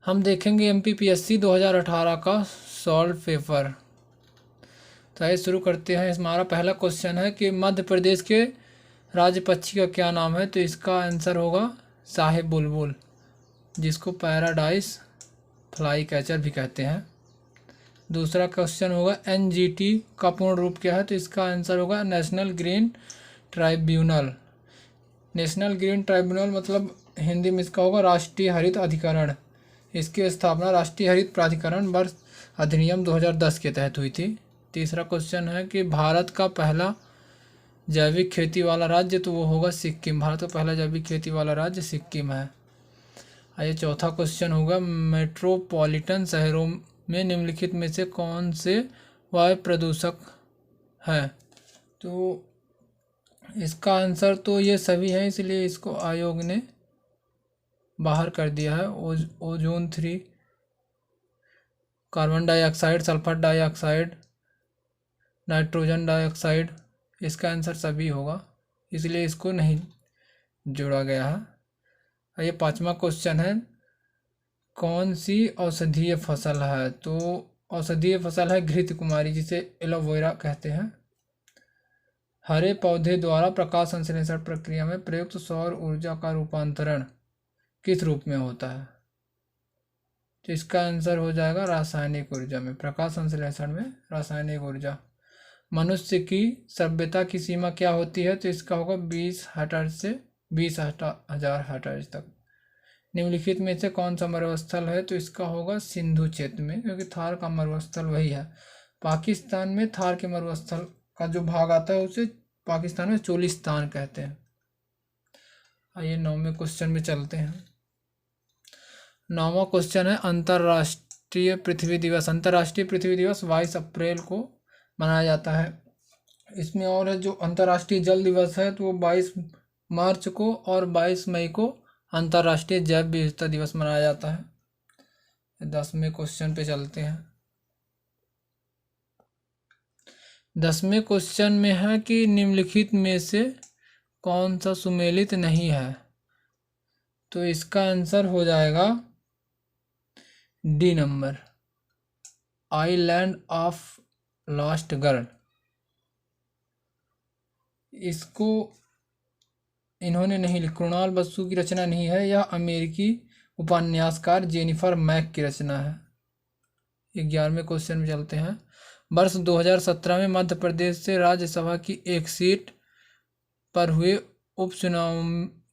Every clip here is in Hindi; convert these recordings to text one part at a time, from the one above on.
हम देखेंगे MPPSC 2018 का सॉल्व पेपर। तो आइए शुरू करते हैं। हमारा पहला क्वेश्चन है कि मध्य प्रदेश के राज्य पक्षी का क्या नाम है। तो इसका आंसर होगा साहिब बुलबुल, जिसको पैराडाइज फ्लाई कैचर भी कहते हैं। दूसरा क्वेश्चन होगा NGT का पूर्ण रूप क्या है। तो इसका आंसर होगा national green tribunal. National green tribunal मतलब हिंदी में इसका होगा राष्ट्रीय हरित अधिकरण। इसकी स्थापना राष्ट्रीय हरित प्राधिकरण वर्ष अधिनियम 2010 के तहत हुई थी। तीसरा क्वेश्चन है कि भारत का पहला जैविक खेती वाला राज्य, तो वो होगा सिक्किम। भारत का पहला जैविक खेती वाला राज्य सिक्किम है। आइए चौथा क्वेश्चन होगा मेट्रोपॉलिटन शहरों में निम्नलिखित में से कौन से वायु प्रदूषक है। तो इसका आंसर तो ये सभी हैं, इसलिए इसको आयोग ने बाहर कर दिया है। Ozone 3, carbon dioxide, sulphur dioxide, nitrogen dioxide, इसका आंसर सभी होगा, इसलिए इसको नहीं जोड़ा गया है। ये पांचवा क्वेश्चन है कौन सी औषधीय फसल है। तो औषधीय फसल है घृत कुमारी, जिसे एलोवेरा कहते हैं। हरे पौधे द्वारा प्रकाश संश्लेषण प्रक्रिया में प्रयुक्त सौर ऊर्जा का रूपांतरण किस रूप में होता है। तो इसका आंसर हो जाएगा रासायनिक ऊर्जा में, प्रकाश संश्लेषण में रासायनिक ऊर्जा। मनुष्य की सभ्यता की सीमा क्या होती है। तो इसका होगा 20 हर्ट्ज से 20,000 हर्ट्ज तक। निम्नलिखित में से कौन सा मरुस्थल है। तो इसका होगा सिंधु क्षेत्र में, क्योंकि थार का मरुस्थल वही है। पाकिस्तान में थार के मरुस्थल का जो भाग आता है उसे पाकिस्तान में चोलिस्तान कहते हैं। आइए 9वें क्वेश्चन में चलते हैं। 9वां क्वेश्चन है अंतर्राष्ट्रीय पृथ्वी दिवस। अंतर्राष्ट्रीय पृथ्वी दिवस 22 अप्रैल को मनाया जाता है। इसमें और है जो अंतर्राष्ट्रीय जल दिवस है, तो वो 22 मार्च को और 22 मई को अंतर्राष्ट्रीय जैव विविधता दिवस मनाया जाता है। 10वें क्वेश्चन पे चलते हैं। 10वें क्वेश्चन में है कि निम्नलिखित में से कौन सा सुमेलित नहीं है। तो इसका आंसर हो जाएगा D number, island of lost girl. इसको इन्होंने नहीं लिखा, कृणाल बसु की रचना नहीं है, यह अमेरिकी उपन्यासकार जेनिफर मैक की रचना है। 11वें क्वेश्चन में चलते हैं। वर्ष 2017 में मध्य प्रदेश से राज्यसभा की एक सीट पर हुए उपचुनाव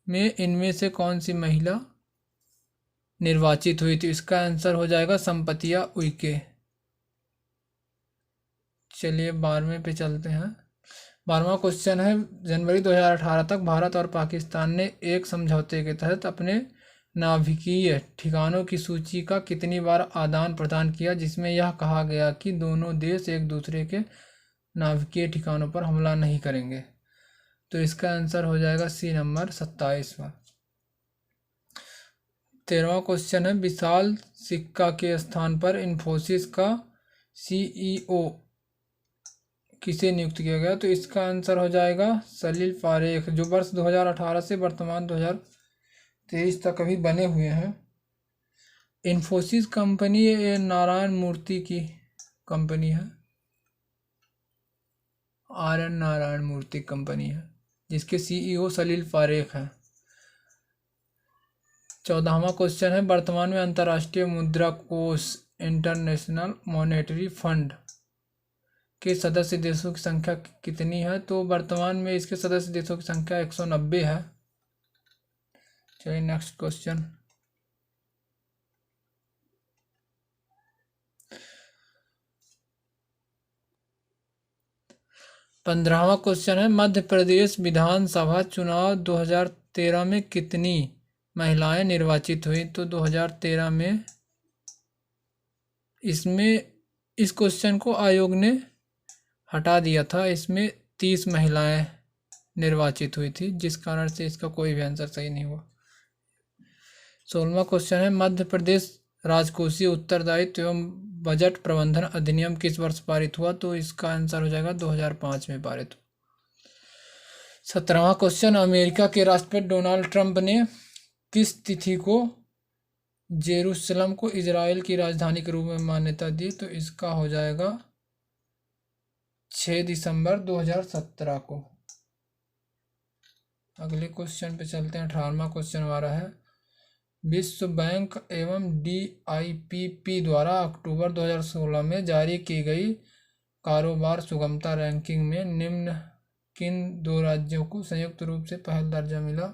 में इनमें से कौन सी महिला निर्वाचित हुई थी। इसका आंसर हो जाएगा संपतिया उइके। चलिए 12वें पे चलते हैं। 12वां क्वेश्चन है जनवरी 2018 तक भारत और पाकिस्तान ने एक समझौते के तहत अपने नाभिकीय ठिकानों की सूची का कितनी बार आदान प्रदान किया, जिसमें यह कहा गया कि दोनों देश एक दूसरे के नाभिकीय ठिकानों पर हमला नहीं करेंगे। तो इसका आंसर हो जाएगा सी नंबर 27वां। 13वां क्वेश्चन है विशाल सिक्का के स्थान पर इन्फोसिस का CEO किसे नियुक्त किया गया। तो इसका आंसर हो जाएगा सलील पारेख, जो वर्ष 2018 से वर्तमान 2023 तक अभी बने हुए हैं। इन्फोसिस कंपनी ये नारायण मूर्ति की कंपनी है, RN नारायण मूर्ति कंपनी है, जिसके CEO सलील पारेख है। 14वां क्वेश्चन है वर्तमान में अंतर्राष्ट्रीय मुद्रा कोष इंटरनेशनल मॉनेटरी फंड के सदस्य देशों की संख्या कितनी है। तो वर्तमान में इसके सदस्य देशों की संख्या 190 है। चलिए नेक्स्ट क्वेश्चन। पंद्रहवां क्वेश्चन है मध्य प्रदेश विधानसभा चुनाव 2013 में कितनी महिलाएं निर्वाचित हुई। तो 2013 में इसमें इस क्वेश्चन को आयोग ने हटा दिया था। इसमें 30 महिलाएं निर्वाचित हुई थी, जिस कारण से इसका कोई भी आंसर सही नहीं हुआ। 16वां क्वेश्चन है मध्य प्रदेश राजकोषीय उत्तरदायित्व एवं बजट प्रबंधन अधिनियम किस वर्ष पारित हुआ। तो इसका आंसर हो जाएगा 2005 में पारित हुआ। 17वां क्वेश्चन अमेरिका के राष्ट्रपति डोनाल्ड ट्रंप ने किस तिथि को जेरूसलम को इजराइल की राजधानी के रूप में मान्यता दी, तो इसका हो जाएगा 6 दिसंबर 2017 को। अगले क्वेश्चन पे चलते हैं। 18वां क्वेश्चन हमारा है, विश्व बैंक एवं DIPP द्वारा अक्टूबर 2016 में जारी की गई कारोबार सुगमता रैंकिंग में निम्न किन 2 राज्यों को संयुक्त रूप से पहला दर्जा मिला?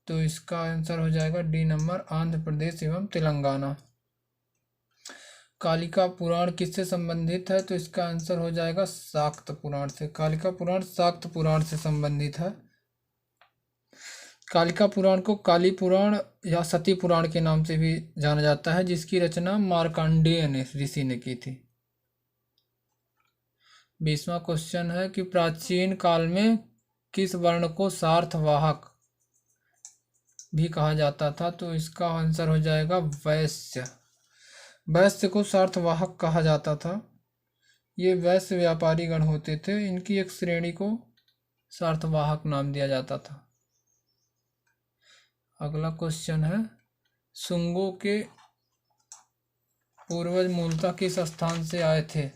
तो इसका आंसर हो जाएगा D नंबर, आंध्र प्रदेश एवं तेलंगाना। कालिका पुराण किससे संबंधित है? तो इसका आंसर हो जाएगा शाक्त पुराण से। कालिका पुराण शाक्त पुराण से संबंधित है। कालिका पुराण को काली पुराण या सती पुराण के नाम से भी जाना जाता है, जिसकी रचना मार्कंडेय ऋषि ने की थी। 20वां क्वेश्चन है कि प्राचीन काल में किस वर्ण को सार्थवाहक भी कहा जाता था? तो इसका आंसर हो जाएगा वैश्य। वैश्य को सार्थवाहक कहा जाता था। ये वैश्य व्यापारी गण होते थे, इनकी एक श्रेणी को सार्थवाहक नाम दिया जाता था। अगला क्वेश्चन है, शुंगों के पूर्वज मूलतः किस स्थान से आए थे?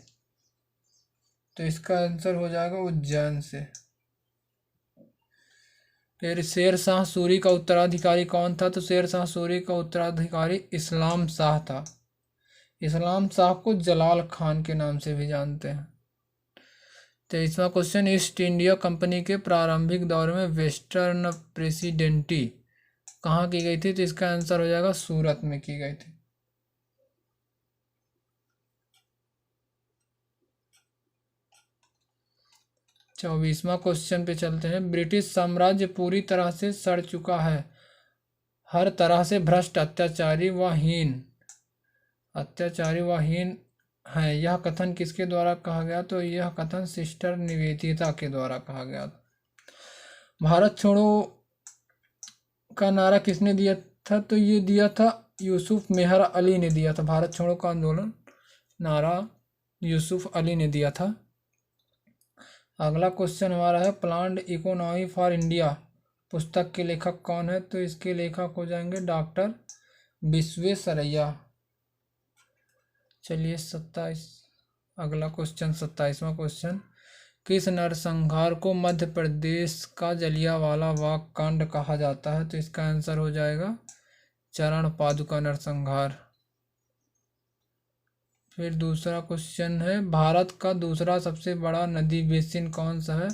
तो इसका आंसर हो जाएगा उज्जैन से। फिर शेर शाह सूरी का उत्तराधिकारी कौन था? तो शेर शाह सूरी का उत्तराधिकारी इस्लाम शाह था। इस्लाम शाह को जलाल खान के नाम से भी जानते हैं। 23वां क्वेश्चन, ईस्ट इंडिया कंपनी के प्रारंभिक दौर में वेस्टर्न प्रेसिडेंटी कहाँ की गई थी? तो इसका आंसर हो जाएगा सूरत में की गई थी। 24वां क्वेश्चन पे चलते हैं। ब्रिटिश साम्राज्य पूरी तरह से सड़ चुका है, हर तरह से भ्रष्ट, अत्याचारी व हीन है, यह कथन किसके द्वारा कहा गया? तो यह कथन सिस्टर निवेदिता के द्वारा कहा गया था। भारत छोड़ो का नारा किसने दिया था? तो ये दिया था यूसुफ मेहर अली ने दिया था। भारत छोड़ो का आंदोलन नारा यूसुफ अली ने दिया था। अगला क्वेश्चन हमारा है, प्लान्ड इकोनॉमी फॉर इंडिया पुस्तक के लेखक कौन है? तो इसके लेखक हो जाएंगे डॉक्टर विश्वेश्वरैया। चलिए 27, अगला क्वेश्चन 27वां क्वेश्चन, किस नरसंहार को मध्य प्रदेश का जलियांवाला बाग कांड कहा जाता है? तो इसका आंसर हो जाएगा चरण पादुका नरसंहार। फिर दूसरा क्वेश्चन है, भारत का दूसरा सबसे बड़ा नदी बेसिन कौन सा है?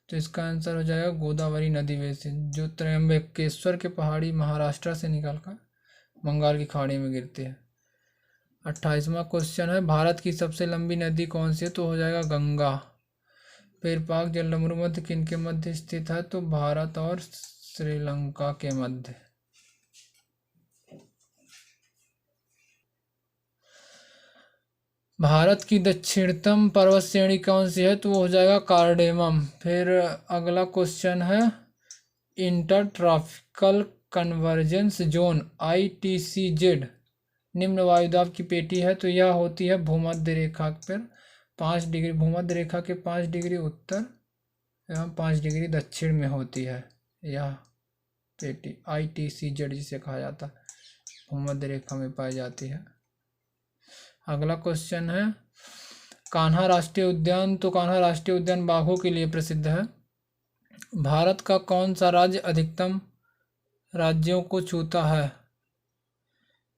तो इसका आंसर हो जाएगा गोदावरी नदी बेसिन, जो त्र्यंबकेश्वर के पहाड़ी महाराष्ट्र से निकलकर बंगाल की खाड़ी में गिरती है। 28वां क्वेश्चन है, भारत की सबसे लंबी नदी कौन सी है? तो हो जाएगा गंगा। फिर पाक जलसमंद मध्य किन के मध्य स्थित है? तो भारत और श्रीलंका के मध्य। भारत की दक्षिणतम पर्वत श्रेणी कौन सी है? तो वो हो जाएगा कार्डेमम। फिर अगला क्वेश्चन है, inter tropical convergence zone ITCZ निम्न वायुदाब की पेटी है, तो यह होती है भूमध्य रेखा पर 5 डिग्री, भूमध्य रेखा के 5 डिग्री उत्तर एवं 5 डिग्री दक्षिण में होती है यह पेटी। ITCZ जिसे कहा जाता है, भूमध्य रेखा में पाई जाती है। अगला क्वेश्चन है, कान्हा राष्ट्रीय उद्यान, तो कान्हा राष्ट्रीय उद्यान बाघों के लिए प्रसिद्ध है। भारत का कौन सा राज्य अधिकतम राज्यों को छूता है?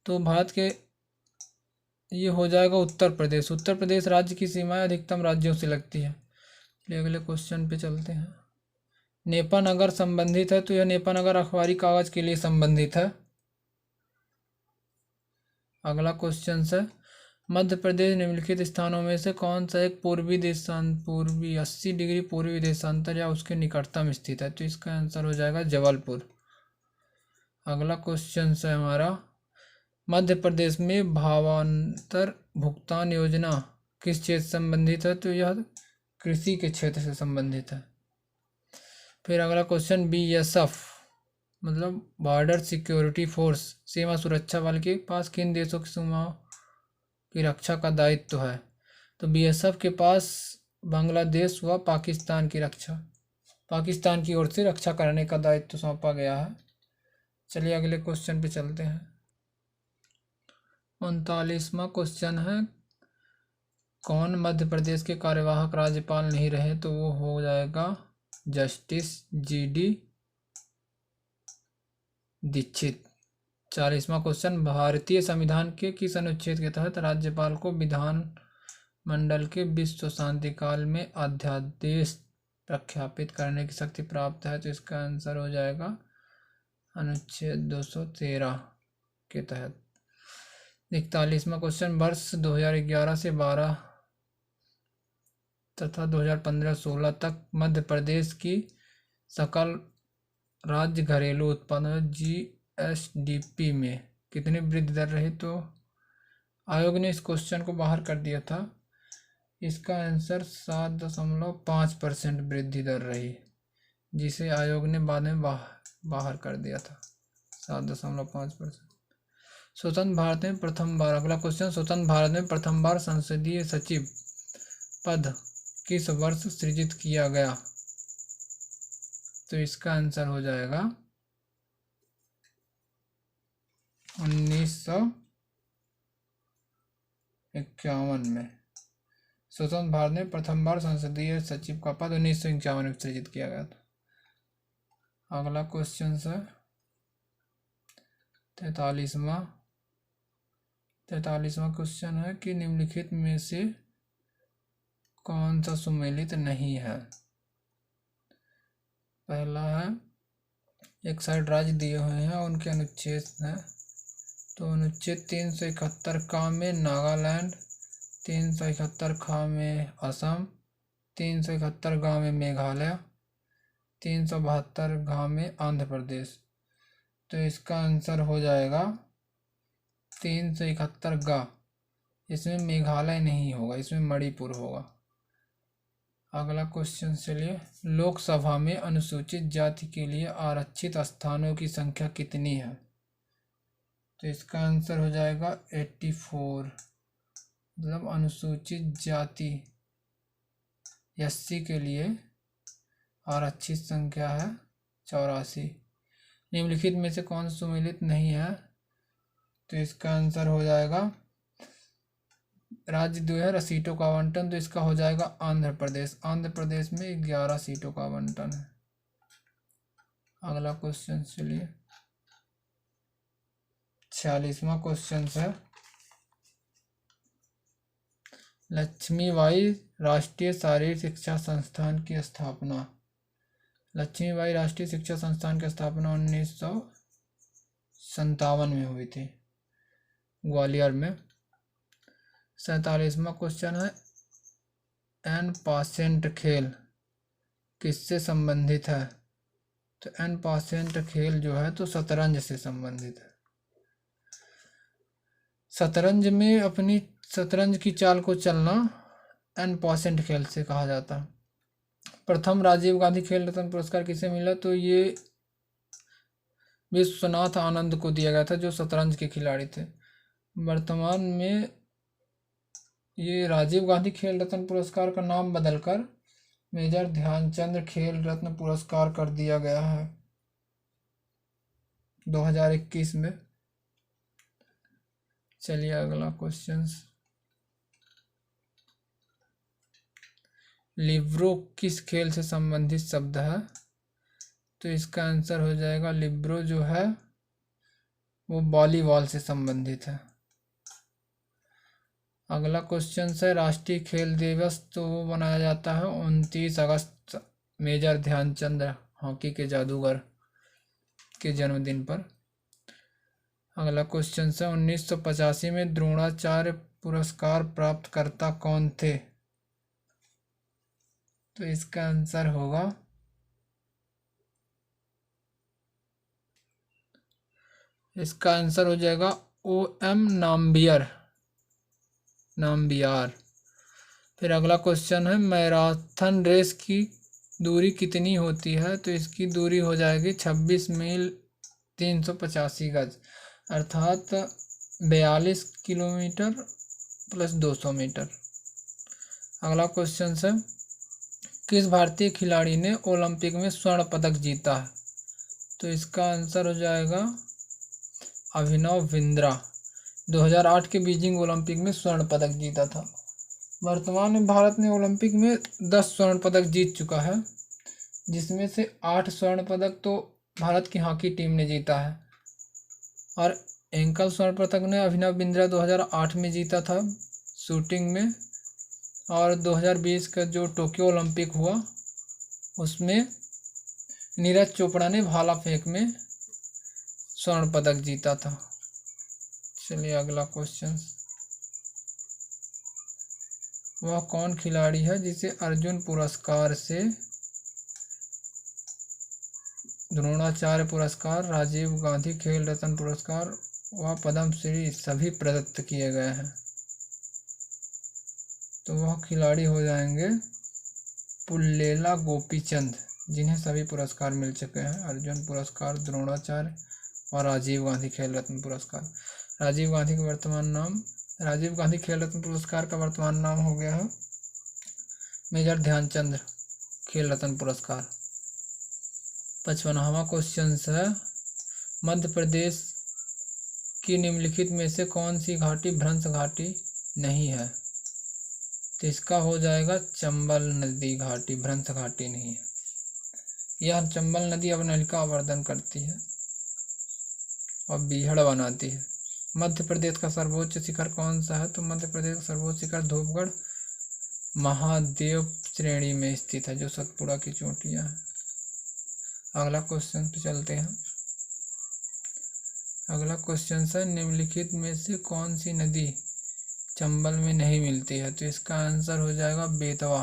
तो भारत के ये हो जाएगा उत्तर प्रदेश। उत्तर प्रदेश राज्य की सीमाएं अधिकतम राज्यों से लगती है। चलिए अगले क्वेश्चन पे चलते हैं। नेपा नगर संबंधित है, तो यह नेपा नगर अखबारी कागज के लिए संबंधित है। अगला क्वेश्चन है, मध्य प्रदेश निम्नलिखित स्थानों में से कौन सा एक पूर्वी 80 डिग्री पूर्वी देशांतर या उसके निकटतम स्थित है? तो इसका आंसर हो जाएगा जबलपुर। अगला क्वेश्चन है हमारा, मध्य प्रदेश में भावांतर भुगतान योजना किस क्षेत्र से संबंधित है? तो यह कृषि के क्षेत्र से संबंधित है। फिर अगला क्वेश्चन, BSF मतलब बॉर्डर सिक्योरिटी फोर्स सीमा सुरक्षा बल के पास किन देशों की सीमाओं की रक्षा का दायित्व है? तो BSF के पास बांग्लादेश व पाकिस्तान की ओर से रक्षा करने का दायित्व सौंपा गया है। चलिए अगले क्वेश्चन पे चलते हैं। 39वां क्वेश्चन है, कौन मध्य प्रदेश के कार्यवाहक राज्यपाल नहीं रहे? तो वो हो जाएगा जस्टिस GD दीक्षित। 40वां क्वेश्चन, भारतीय संविधान के किस अनुच्छेद के तहत राज्यपाल को विधान मंडल के विश्व शांति काल में अध्यादेश प्रख्यापित करने की शक्ति प्राप्त है? तो इसका आंसर हो जाएगा अनुच्छेद 213 के तहत। 41वां क्वेश्चन, वर्ष 2011 से 12 तथा 2015-16 तक मध्य प्रदेश की सकल राज्य घरेलू उत्पादन GSDP में कितनी वृद्धि दर रही? तो आयोग ने इस क्वेश्चन को बाहर कर दिया था, इसका आंसर 7.5% वृद्धि दर रही, जिसे आयोग ने बाद में बाहर कर दिया था 7.5%। स्वतंत्र भारत में प्रथम बार, अगला क्वेश्चन, स्वतंत्र भारत में प्रथम बार संसदीय सचिव पद किस वर्ष सृजित किया गया? तो इसका आंसर हो जाएगा 1951 में। स्वतंत्र भारत में प्रथम बार संसदीय सचिव का पद 1951 में सृजित किया गया था। अगला क्वेश्चन है 43वां क्वेश्चन है कि निम्नलिखित में से कौन सा सुमेलित नहीं है? पहला है, एक साइड राज्य दिए हुए हैं, उनके अनुच्छेद हैं। तो अनुच्छेद 371 का में नागालैंड, 371 खा में असम, 371 गा में मेघालय, 372 घा में आंध्र प्रदेश। तो इसका आंसर हो जाएगा 371 गा। इसमें मेघालय नहीं होगा, इसमें मणिपुर होगा। अगला क्वेश्चन चलिए, लोकसभा में अनुसूचित जाति के लिए आरक्षित स्थानों की संख्या कितनी है? तो इसका आंसर हो जाएगा 84, मतलब अनुसूचित जाति SC के लिए आरक्षित संख्या है 84। निम्नलिखित में से कौन सुमेलित नहीं है? तो इसका आंसर हो जाएगा, राज्य 2 है सीटों का आवंटन, तो इसका हो जाएगा आंध्र प्रदेश। आंध्र प्रदेश में 11 सीटों का आवंटन है। अगला क्वेश्चन चलिए 46वां क्वेश्चन है, लक्ष्मीबाई राष्ट्रीय शारीरिक शिक्षा संस्थान की स्थापना। लक्ष्मीबाई राष्ट्रीय शिक्षा संस्थान की स्थापना 1957 में हुई थी, ग्वालियर में। 47वां क्वेश्चन है, एन पासेंट खेल किससे संबंधित है? तो एन पासेंट खेल जो है तो शतरंज से संबंधित है। शतरंज की चाल को चलना एन पासेंट खेल से कहा जाता है। प्रथम राजीव गांधी खेल रत्न पुरस्कार किसे मिला? तो ये विश्वनाथ आनंद को दिया गया था, जो शतरंज के खिलाड़ी थे। वर्तमान में ये राजीव गांधी खेल रत्न पुरस्कार का नाम बदलकर मेजर ध्यानचंद खेल रत्न पुरस्कार कर दिया गया है 2021 में। चलिए अगला क्वेश्चन, लिब्रो किस खेल से संबंधित शब्द है? तो इसका आंसर हो जाएगा, लिब्रो जो है वो वॉलीबॉल से संबंधित है। अगला क्वेश्चन है, राष्ट्रीय खेल दिवस तो वो मनाया जाता है 29 अगस्त मेजर ध्यानचंद हॉकी के जादूगर के जन्मदिन पर। अगला क्वेश्चन है, 1985 में द्रोणाचार्य पुरस्कार प्राप्त करता कौन थे? तो इसका आंसर होगा हो जाएगा OM नाम्बियार। फिर अगला क्वेश्चन है, मैराथन रेस की दूरी कितनी होती है? तो इसकी दूरी हो जाएगी 26 मील 385 गज, अर्थात 42 किलोमीटर प्लस 200 मीटर। अगला क्वेश्चन है, किस भारतीय खिलाड़ी ने ओलंपिक में स्वर्ण पदक जीता है? तो इसका आंसर हो जाएगा अभिनव बिंद्रा। 2008 के बीजिंग ओलंपिक में स्वर्ण पदक जीता था। वर्तमान में भारत ने ओलंपिक में 10 स्वर्ण पदक जीत चुका है, जिसमें से 8 स्वर्ण पदक तो भारत की हॉकी टीम ने जीता है, और एंकल स्वर्ण पदक ने अभिनव बिंद्रा 2008 में जीता था शूटिंग में, और 2020 का जो टोक्यो ओलंपिक हुआ उसमें नीरज चोपड़ा ने भाला फेंक में स्वर्ण पदक जीता था। चलिए अगला क्वेश्चन, वह कौन खिलाड़ी है जिसे अर्जुन पुरस्कार से द्रोणाचार्य पुरस्कार, राजीव गांधी खेल रत्न पुरस्कार व पद्मश्री सभी प्रदत्त किए गए हैं? तो वह खिलाड़ी हो जाएंगे पुल्लेला गोपीचंद, जिन्हें सभी पुरस्कार मिल चुके हैं, अर्जुन पुरस्कार, द्रोणाचार्य और राजीव गांधी खेल रत्न पुरस्कार। राजीव गांधी खेल रत्न पुरस्कार का वर्तमान नाम हो गया है मेजर ध्यानचंद खेल रत्न पुरस्कार। 55वां क्वेश्चन है, मध्य प्रदेश की निम्नलिखित में से कौन सी घाटी भ्रंश घाटी नहीं है? तो इसका हो जाएगा चंबल नदी घाटी, भ्रंश घाटी नहीं है। यह चंबल नदी अवनलिका आवर्धन करती है और बीहड़ बनाती है। मध्य प्रदेश का सर्वोच्च शिखर कौन सा है? तो मध्य प्रदेश का सर्वोच्च शिखर धूपगढ़ महादेव श्रेणी में स्थित है, जो सतपुड़ा की चोटियां हैं। अगला क्वेश्चन पे चलते हैं। अगला क्वेश्चन है, निम्नलिखित में से कौन सी नदी चंबल में नहीं मिलती है? तो इसका आंसर हो जाएगा बेतवा।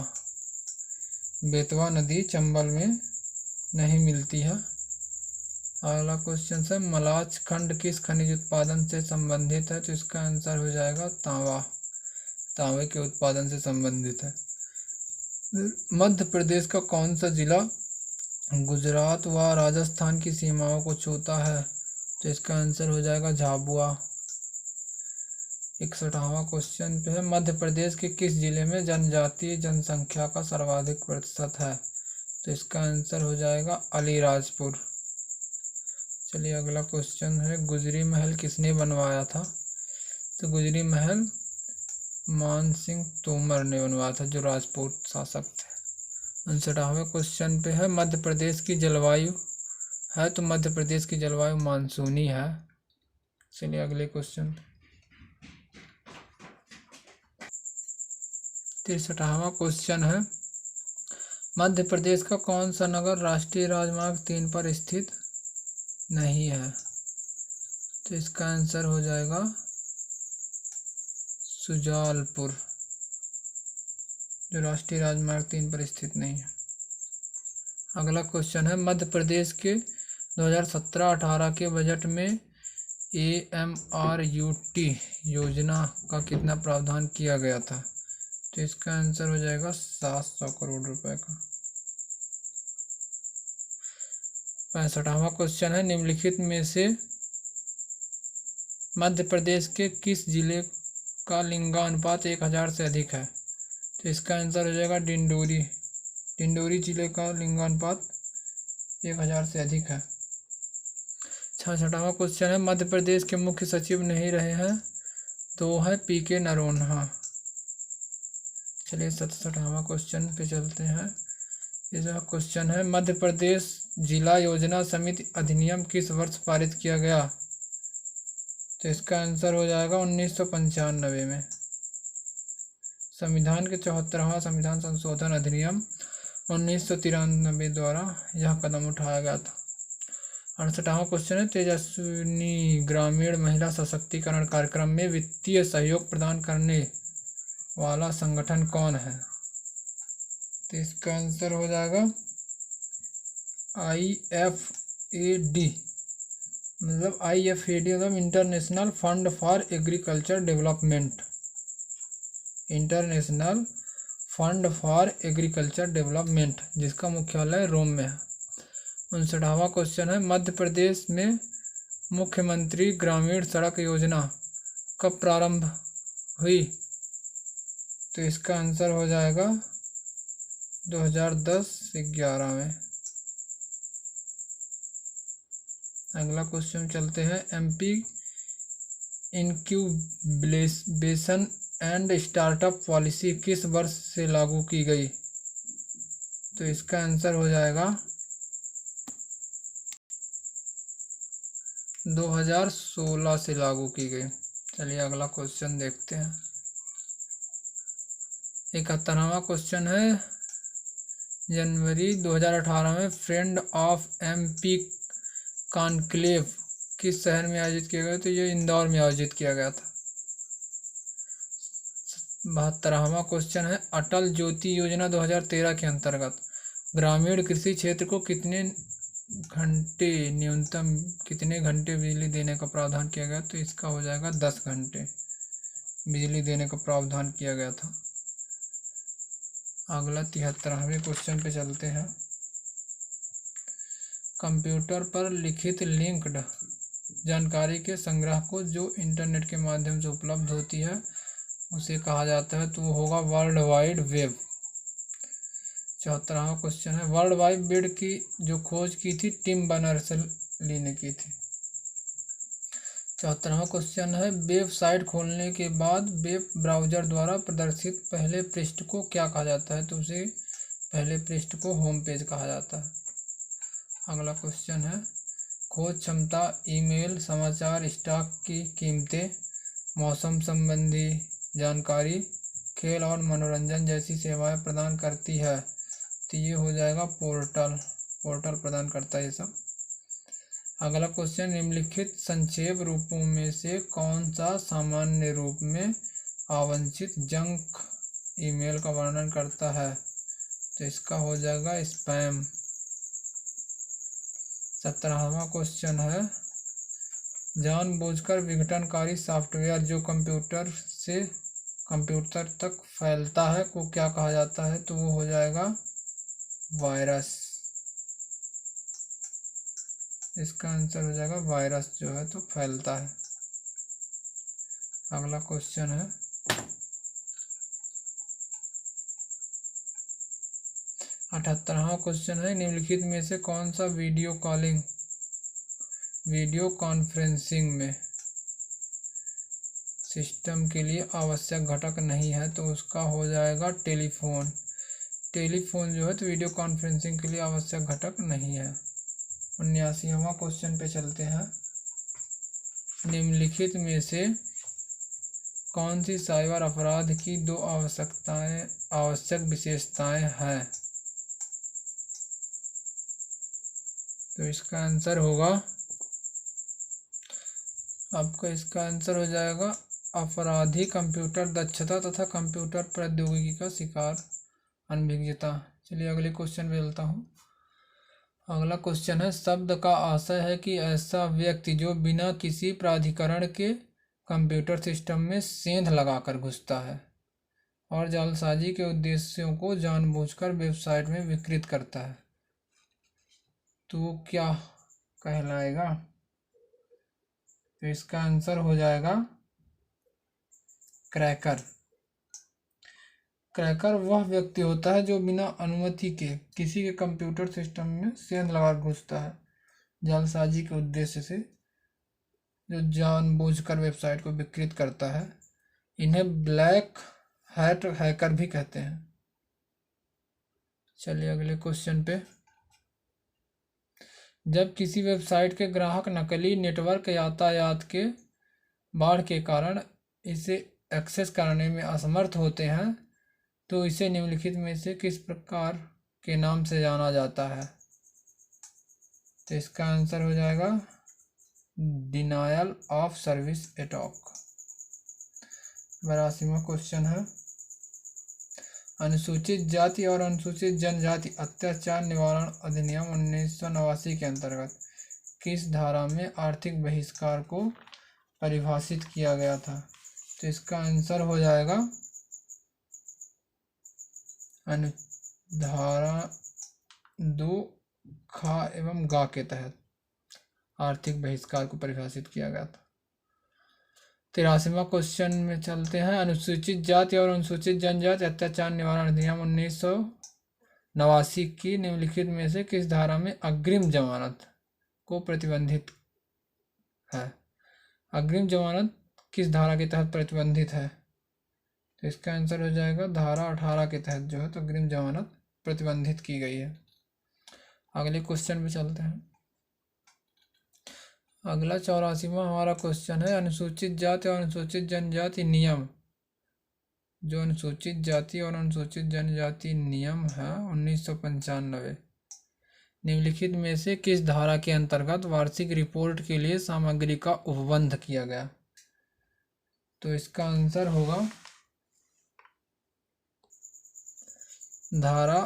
बेतवा नदी चंबल में नहीं मिलती है। अगला क्वेश्चन है, मलाच खंड किस खनिज उत्पादन से संबंधित है? तो इसका आंसर हो जाएगा तांबा, तांबे के उत्पादन से संबंधित है। मध्य प्रदेश का कौन सा जिला गुजरात व राजस्थान की सीमाओं को छूता है? तो इसका आंसर हो जाएगा झाबुआ। 61वां क्वेश्चन पे है, मध्य प्रदेश के किस जिले में जनजातीय जनसंख्या का सर्वाधिक प्रतिशत है? तो इसका आंसर हो जाएगा अलीराजपुर। चलिए अगला क्वेश्चन है, गुजरी महल किसने बनवाया था? तो गुजरी महल मान सिंह तोमर ने बनवाया था, जो राजपूत शासक थे। 59वें क्वेश्चन पे है, मध्य प्रदेश की जलवायु है? तो मध्य प्रदेश की जलवायु मानसूनी है। चलिए अगले क्वेश्चन। 63वां क्वेश्चन है, मध्य प्रदेश का कौन सा नगर राष्ट्रीय राजमार्ग 3 पर स्थित नहीं है? तो इसका आंसर हो जाएगा सुजालपुर, जो राष्ट्रीय राजमार्ग 3 पर स्थित नहीं है। अगला क्वेश्चन है, मध्य प्रदेश के 2017-18 के बजट में AMRUT योजना का कितना प्रावधान किया गया था? तो इसका आंसर हो जाएगा 700 करोड़ रुपए का। 65वां क्वेश्चन है, निम्नलिखित में से मध्य प्रदेश के किस जिले का लिंगानुपात 1000 से अधिक है? तो इसका आंसर हो जाएगा डिंडोरी। डिंडोरी जिले का लिंगानुपात 1000 से अधिक है। 66वां क्वेश्चन है, मध्य प्रदेश के मुख्य सचिव नहीं रहे हैं? तो वो है PK नरोन्हा। चलिए 67वां क्वेश्चन पे चलते हैं। यह क्वेश्चन है, मध्य प्रदेश जिला योजना समिति अधिनियम किस वर्ष पारित किया गया? तो इसका आंसर हो जाएगा 1995 में। संविधान के 74वां संविधान संशोधन अधिनियम 1993 द्वारा यह कदम उठाया गया था। 68वां क्वेश्चन है, तेजस्विनी ग्रामीण महिला सशक्तिकरण कार्यक्रम में वित्तीय सहयोग प्रदान करने वाला संगठन कौन है? तो इसका आंसर हो जाएगा IFAD, मतलब IFAD मतलब international fund for agriculture development. International fund for agriculture development, जिसका मुख्यालय रोम में है। 59वां क्वेश्चन है, मध्य प्रदेश में मुख्यमंत्री ग्रामीण सड़क योजना कब प्रारंभ हुई? तो इसका आंसर हो जाएगा 2010-11 में। अगला क्वेश्चन चलते हैं, MP incubation and startup policy किस वर्ष से लागू की गई? तो इसका आंसर हो जाएगा 2016 से लागू की गई। चलिए अगला क्वेश्चन देखते हैं। 71वां क्वेश्चन है, जनवरी 2018 में फ्रेंड ऑफ एमपी कॉन्क्लेव किस शहर में आयोजित किया गया? तो ये इंदौर में आयोजित किया गया था। 72वां क्वेश्चन है, अटल ज्योति योजना 2013 के अंतर्गत ग्रामीण कृषि क्षेत्र को न्यूनतम कितने घंटे बिजली देने का प्रावधान किया गया? तो इसका हो जाएगा 10 घंटे बिजली देने का प्रावधान किया गया था। अगला 73वें क्वेश्चन पे चलते हैं। कंप्यूटर पर लिखित लिंक्ड जानकारी के संग्रह को जो इंटरनेट के माध्यम से उपलब्ध होती है उसे कहा जाता है, तो वो होगा वर्ल्ड वाइड वेब। 74वां क्वेश्चन है, वर्ल्ड वाइड वेब की जो खोज की थी टिम बर्नर्स-ली ने की थी। 74वां क्वेश्चन है, वेबसाइट खोलने के बाद वेब ब्राउज़र द्वारा प्रदर्शित पहले पृष्ठ को क्या कहा जाता है? तो उसे पहले पृष्ठ को होम पेज कहा जाता है। अगला क्वेश्चन है, खोज क्षमता ईमेल समाचार स्टॉक की कीमतें मौसम संबंधी जानकारी खेल और मनोरंजन जैसी सेवाएं प्रदान करती है? तो ये हो जाएगा पोर्टल प्रदान करता है ये सब। अगला क्वेश्चन, निम्नलिखित संक्षेप रूपों में से कौन सा सामान्य रूप में अवांछित जंक ईमेल का वर्णन करता है? तो इसका हो जाएगा स्पैम। 17वां क्वेश्चन है, जानबूझकर विघटनकारी सॉफ्टवेयर जो कंप्यूटर से कंप्यूटर तक फैलता है को क्या कहा जाता है? तो वो हो जाएगा वायरस। इसका आंसर हो जाएगा वायरस जो है तो फैलता है। अगला क्वेश्चन है, 78वां क्वेश्चन है, निम्नलिखित में से कौन सा वीडियो कॉन्फ्रेंसिंग में सिस्टम के लिए आवश्यक घटक नहीं है? तो उसका हो जाएगा टेलीफोन जो है तो वीडियो कॉन्फ्रेंसिंग के लिए आवश्यक घटक नहीं है। 79वां क्वेश्चन पे चलते हैं, निम्नलिखित में से कौन सी साइबर अपराध की 2 आवश्यक विशेषताएं हैं? तो इसका आंसर होगा आपका इसका आंसर हो जाएगा अपराधी कंप्यूटर दक्षता तथा कंप्यूटर प्रौद्योगिकी का शिकार अनभिज्ञता। चलिए अगले क्वेश्चन पे चलता हूँ। अगला क्वेश्चन है, शब्द का आशय है कि ऐसा व्यक्ति जो बिना किसी प्राधिकरण के कंप्यूटर सिस्टम में सेंध लगाकर घुसता है और जालसाजी के उद्देश्यों को जानबूझकर वेबसाइट में विकृत करता है, तो क्या कहलाएगा? तो इसका आंसर हो जाएगा क्रैकर। क्रैकर वह व्यक्ति होता है जो बिना अनुमति के किसी के कंप्यूटर सिस्टम में सेंध लगा घुसता है जालसाजी के उद्देश्य से, जो जानबूझकर वेबसाइट को विकृत करता है। इन्हें ब्लैक हैट हैकर भी कहते हैं। चलिए अगले क्वेश्चन पे, जब किसी वेबसाइट के ग्राहक नकली नेटवर्क यातायात के बाढ़ के कारण इसे एक्सेस करने में असमर्थ होते हैं तो इसे निम्नलिखित में से किस प्रकार के नाम से जाना जाता है? तो इसका आंसर हो जाएगा डिनायल ऑफ सर्विस अटैक। 82वां क्वेश्चन है, अनुसूचित जाति और अनुसूचित जनजाति अत्याचार निवारण अधिनियम 1989 के अंतर्गत किस धारा में आर्थिक बहिष्कार को परिभाषित किया गया था? तो इसका आंसर हो जाएगा अनुधारा 2 खा एवं गा के तहत आर्थिक बहिष्कार को परिभाषित किया गया था। 83वां क्वेश्चन में चलते हैं, अनुसूचित जाति और अनुसूचित जनजाति अत्याचार निवारण अधिनियम 1989 की निम्नलिखित में से किस धारा में अग्रिम जमानत को प्रतिबंधित है? अग्रिम जमानत किस धारा के तहत प्रतिबंधित है? तो इसका आंसर हो जाएगा धारा 18 के तहत जो है तो अग्रिम जमानत प्रतिबंधित की गई है। अगले क्वेश्चन पे चलते हैं। अगला 84वां हमारा क्वेश्चन है अनुसूचित जाति और अनुसूचित जनजाति नियम। जो अनुसूचित जाति और अनुसूचित जनजाति नियम है 1995, निम्नलिखित में से किस धारा के अंतर्गत वार्षिक रिपोर्ट के लिए सामग्री का उपबंध किया गया? तो इसका आंसर होगा धारा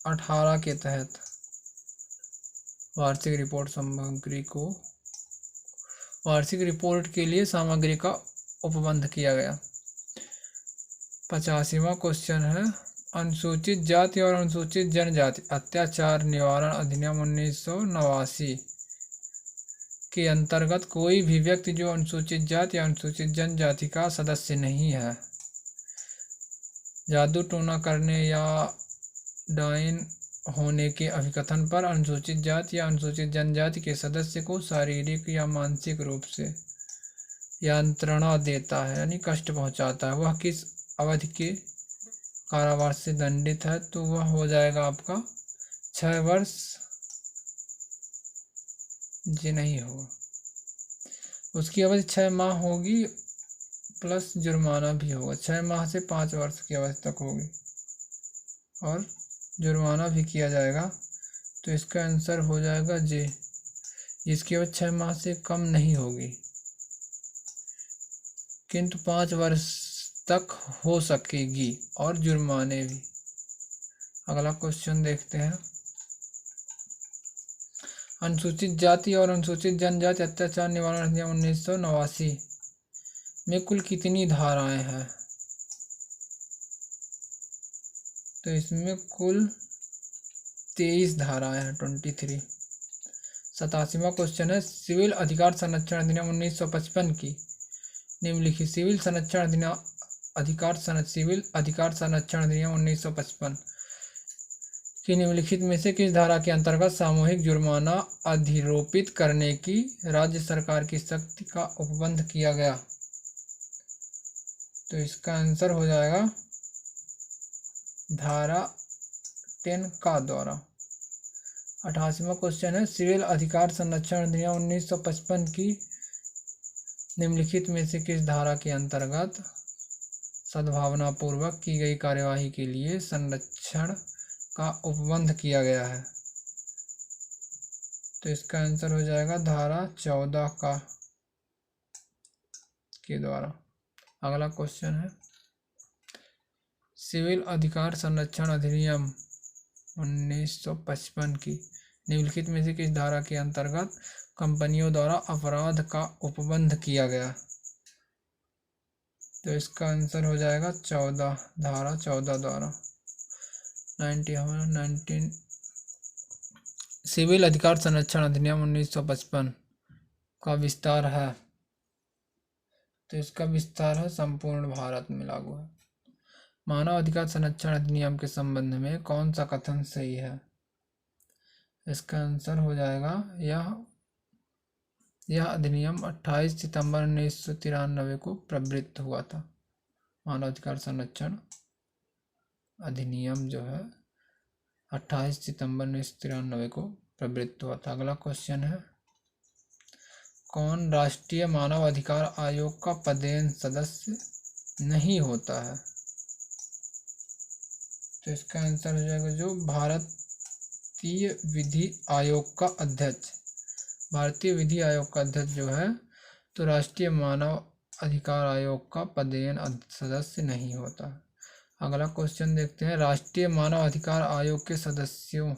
18 के तहत वार्षिक रिपोर्ट सामग्री को वार्षिक रिपोर्ट के लिए सामग्री का उपबंध किया गया। 85वां क्वेश्चन है अनुसूचित जाति और अनुसूचित जनजाति अत्याचार निवारण अधिनियम 1989 के अंतर्गत कोई भी व्यक्ति जो अनुसूचित जाति या अनुसूचित जनजाति का सदस्य नहीं है, जादू टोना करने या डायन होने के अभिकथन पर अनुसूचित जाति या अनुसूचित जनजाति के सदस्य को शारीरिक या मानसिक रूप से यंत्रणा देता है यानी कष्ट पहुंचाता है, वह किस अवधि के कारावास से दंडित है? तो वह हो जाएगा आपका 6 वर्ष। जी नहीं होगा, उसकी अवधि 6 माह होगी प्लस जुर्माना भी होगा। 6 माह से 5 वर्ष की अवधि तक होगी और जुर्माना भी किया जाएगा। तो इसका आंसर हो जाएगा जे, जिसकी अवधि 6 माह से कम नहीं होगी किंतु 5 वर्ष तक हो सकेगी और जुर्माने भी। अगला क्वेश्चन देखते हैं। अनुसूचित जाति और अनुसूचित जनजाति अत्याचार निवारण अधिनियम 1989 में कुल कितनी धाराएं हैं? तो इसमें कुल 23 धाराएं हैं, 23। 87वां क्वेश्चन है सिविल अधिकार संरक्षण अधिनियम 1955 की निम्नलिखित सिविल अधिकार संरक्षण अधिनियम 1955 की निम्नलिखित में से किस धारा के अंतर्गत सामूहिक जुर्माना अधिरोपित करने की राज्य सरकार की शक्ति का उपबंध किया गया? तो इसका आंसर हो जाएगा धारा 10 का द्वारा। 88वां क्वेश्चन है सिविल अधिकार संरक्षण अधिनियम 1955 की निम्नलिखित में से किस धारा के अंतर्गत सद्भावना पूर्वक की गई कार्यवाही के लिए संरक्षण का उपबंध किया गया है? तो इसका आंसर हो जाएगा धारा 14 का के द्वारा। अगला क्वेश्चन है सिविल अधिकार संरक्षण अधिनियम 1955 की निम्नलिखित में से किस धारा के अंतर्गत कंपनियों द्वारा अपराध का उपबंध किया गया? तो इसका आंसर हो जाएगा 14, धारा 14 द्वारा। 19 सिविल अधिकार संरक्षण अधिनियम 1955 का विस्तार है, तो इसका विस्तार है संपूर्ण भारत में लागू है। मानव अधिकार संरक्षण अधिनियम के संबंध में कौन सा कथन सही है? इसका आंसर हो जाएगा यह अधिनियम 28 सितंबर 1993 को प्रवृत्त हुआ था। मानव अधिकार संरक्षण अधिनियम जो है 28 सितंबर 1993 को प्रवृत्त हुआ था। अगला क्वेश्चन है कौन राष्ट्रीय मानव अधिकार आयोग का पदेन सदस्य नहीं होता है? तो इसका आंसर हो जाएगा जो भारतीय विधि आयोग का अध्यक्ष। भारतीय विधि आयोग का अध्यक्ष जो है तो राष्ट्रीय मानव अधिकार आयोग का पदेन सदस्य नहीं होता है। अगला क्वेश्चन देखते हैं राष्ट्रीय मानव अधिकार आयोग के सदस्यों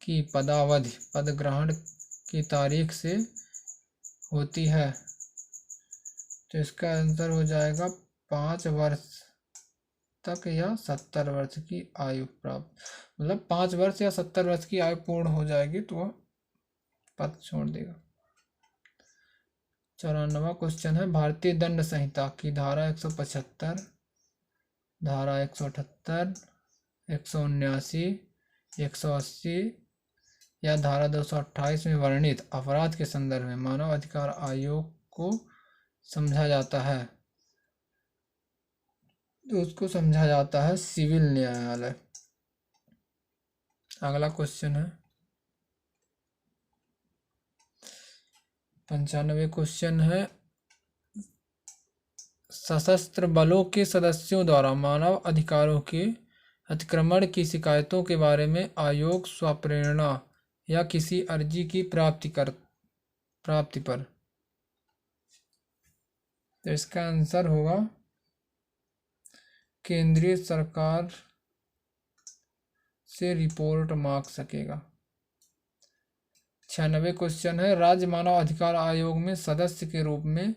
की पदावधि पदग्रहण की तारीख से होती है? तो इसका आंसर हो जाएगा 5 वर्ष तक या 70 वर्ष की आयु प्राप्त, मतलब 5 वर्ष या 70 वर्ष की आयु पूर्ण हो जाएगी तो वह पद छोड़ देगा। 94वां क्वेश्चन है भारतीय दंड संहिता की धारा 175, धारा 178, 179, 180 या धारा 228 में वर्णित अपराध के संदर्भ में मानव अधिकार आयोग को समझा जाता है, तो उसको समझा जाता है सिविल न्यायालय। अगला क्वेश्चन है 95 क्वेश्चन है, सशस्त्र बलों के सदस्यों द्वारा मानव अधिकारों के अतिक्रमण की शिकायतों के बारे में आयोग स्वप्रेरणा या किसी अर्जी की प्राप्ति पर, तो इसका आंसर होगा केंद्रीय सरकार से रिपोर्ट मांग सकेगा। 96 क्वेश्चन है, राज्य मानव अधिकार आयोग में सदस्य के रूप में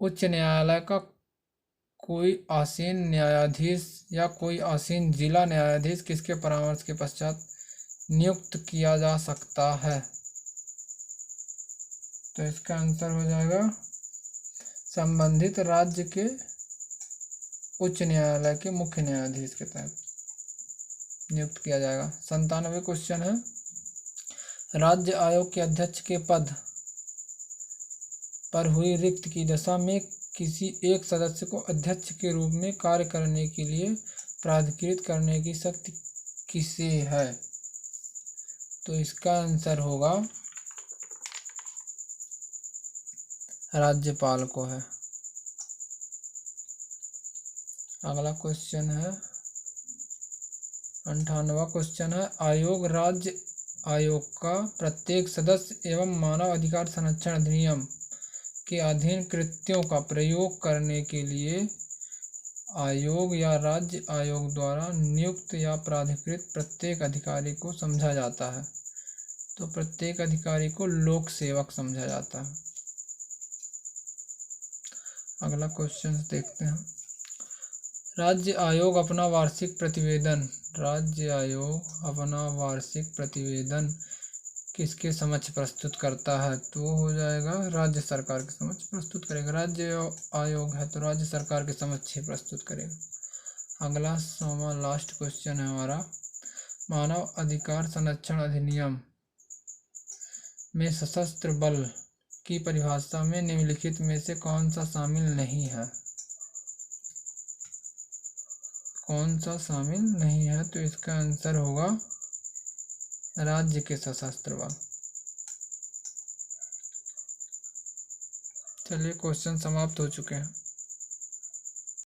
उच्च न्यायालय का कोई आसीन न्यायाधीश या कोई आसीन जिला न्यायाधीश किसके परामर्श के पश्चात नियुक्त किया जा सकता है? तो इसका आंसर हो जाएगा संबंधित राज्य के उच्च न्यायालय के मुख्य न्यायाधीश के तहत नियुक्त किया जाएगा। 97 क्वेश्चन है, राज्य आयोग के अध्यक्ष के पद पर हुई रिक्त की दशा में किसी एक सदस्य को अध्यक्ष के रूप में कार्य करने के लिए प्राधिकृत करने की शक्ति किसे है? तो इसका आंसर होगा राज्यपाल को है। अगला क्वेश्चन है 98वां क्वेश्चन है, आयोग राज्य आयोग का प्रत्येक सदस्य एवं मानव अधिकार संरक्षण अधिनियम के अधीन कृत्यों का प्रयोग करने के लिए आयोग या राज्य आयोग द्वारा नियुक्त या प्राधिकृत प्रत्येक अधिकारी को समझा जाता है। तो प्रत्येक अधिकारी को लोक सेवक समझा जाता है। अगला क्वेश्चन देखते हैं, राज्य आयोग अपना वार्षिक प्रतिवेदन किसके समक्ष प्रस्तुत करता है? तो वो हो जाएगा राज्य सरकार के समक्ष प्रस्तुत करेगा। राज्य आयोग है तो राज्य सरकार के समक्ष ही प्रस्तुत करेगा। अगला 100वां लास्ट क्वेश्चन है हमारा, मानव अधिकार संरक्षण अधिनियम में सशस्त्र बल की परिभाषा में निम्नलिखित में से कौन सा शामिल नहीं है? कौन सा शामिल नहीं है? तो इसका आंसर होगा राज्य के सशस्त्र बल। चलिए क्वेश्चन समाप्त हो चुके हैं।